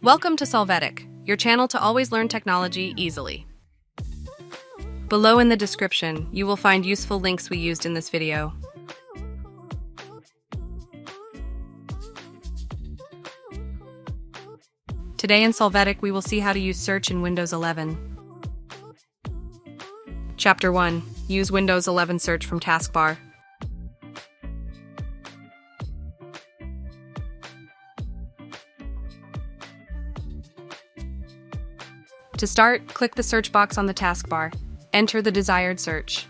Welcome to Solvetic, your channel to always learn technology easily. Below in the description, you will find useful links we used in this video. Today in Solvetic, we will see how to use search in Windows 11. Chapter 1. Use Windows 11 search from taskbar. To start, click the search box on the taskbar. Enter the desired search.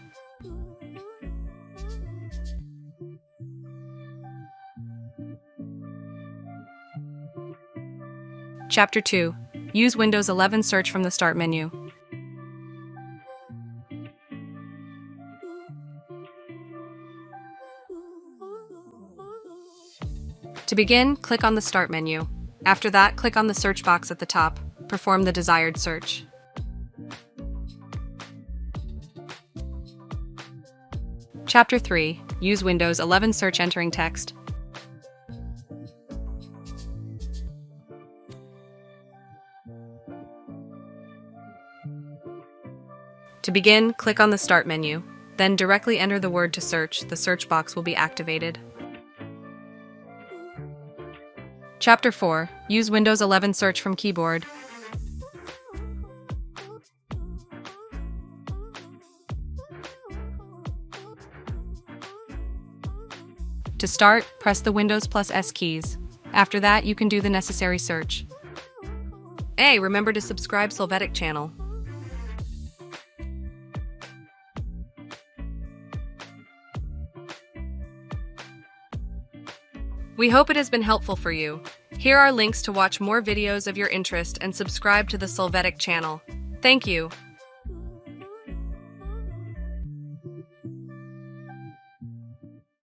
Chapter 2. Use Windows 11 search from the Start menu. To begin, click on the Start menu. After that, click on the search box at the top. Perform the desired search. Chapter 3. Use Windows 11 search entering text. To begin, click on the Start menu. Then directly enter the word to search. The search box will be activated. Chapter 4. Use Windows 11 search from keyboard. To start, press the Windows plus S keys. After that, you can do the necessary search. Hey, remember to subscribe Solvetic channel. We hope it has been helpful for you. Here are links to watch more videos of your interest and subscribe to the Solvetic channel. Thank you.